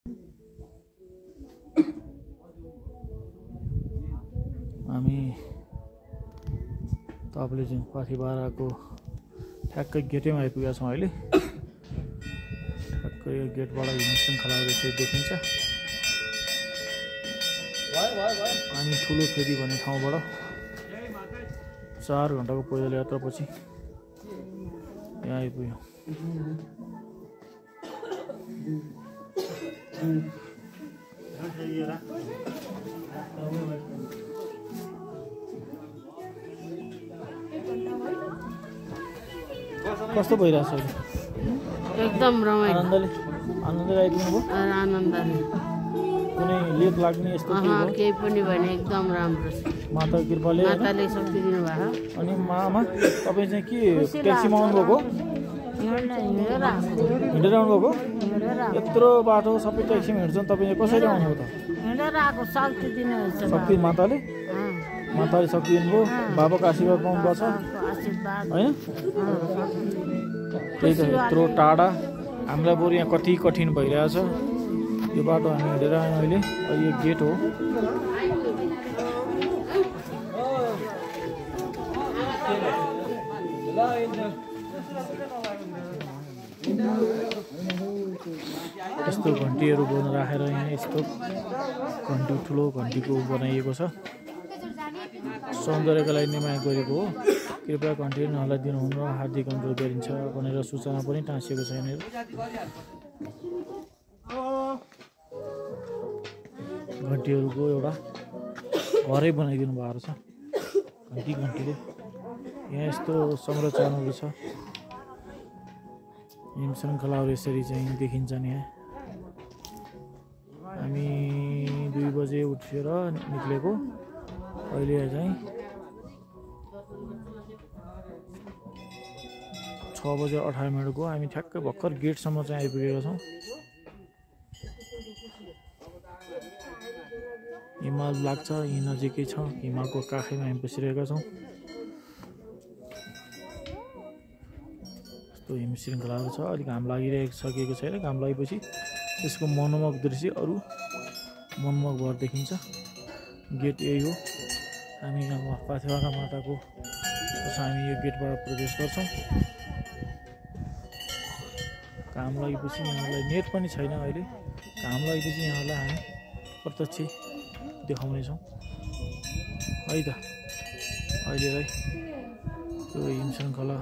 हामी ताप्लेजुङ पाथिबाराको ठ्याक्कै गेटैमा आइपुगेका छौँ अहिले। ठ्याक्कै यो गेटबाट हिमस्टन खोला यसरी देखिन्छ। हामी ठुलो फेदी भन्ने ठाउँबाट 4 घण्टाको पैदल यात्रापछि यहाँ आइपुग्यौँ। कस्तो भइरहेछ अहिले? एकदम रमाइलो। आनन्दले आइपुग्नु भयो? आनन्दले। कुनै लेप लाग्ने यस्तो केही पनि भएन, एकदम राम्रो छ। माताको कृपाले माताले शक्ति दिनुभएको। अनि मामा तपाईँ चाहिँ के ट्याक्सीमा आउनुभएको? हिँडेर आउनुभएको? यत्रो बाटो सबै ट्याक्सीमा हिँड्छन्, तपाईँ कसरी आउनुभयो त? हिँडेर आएको, शक्ति दिनुहुन्छ। शक्ति माताले शक्ति दिनुभयो। बाबाको आशीर्वाद पाउनुभएको छ होइन? त्यही त, यत्रो टाढा हामीलाई बरु यहाँ कति कठिन भइरहेछ। यो बाटो हामी हिँडेर आयौँ अहिले। यो गेट हो। यस्तो घन्टीहरू राखेर यहाँ यस्तो घन्टी, ठुलो घन्टीको बनाइएको छ। सौन्दर्यको लागि निर्माण गरेको हो। कृपया घन्टी नहलाइदिनुहुन, हार्दिक अनुरोध गरिन्छ भनेर सूचना पनि टाँसिएको छ यहाँनिर। घन्टीहरूको एउटा घरै बनाइदिनु भएको छ घन्टीले। यहाँ यस्तो संरचनाहरू छ। हिम श्रृङ्खलाहरू यसरी चाहिँ देखिन्छन् यहाँ। हामी 2 बजे उठेर निक्लेको। अहिले चाहिँ 6 बजे 18 मिनटको। हामी ठ्याक्कै भर्खर गेटसम्म चाहिँ आइपुगेका छौँ। हिमाल लाग्छ, यहीँ नजिकै छ। हिमालको काखैमा हामी बसिरहेका छौँ। यस्तो हिम श्रृङ्खलाहरू छ। अलिक घाम लागिसकेको छैन। घाम लागेपछि त्यसको मनोरम दृश्य अरू मनमोहक भएर देखिन्छ। गेट यही हो। हामी यहाँ पाथिबारा माताको हामी यो गेटबाट प्रवेश गर्छौँ। घाम लागेपछि यहाँलाई नेट पनि छैन अहिले। घाम लागेपछि यहाँलाई हामी प्रत्यक्ष देखाउनेछौँ है त। अहिलेलाई त्यो हिम श्रृङ्खला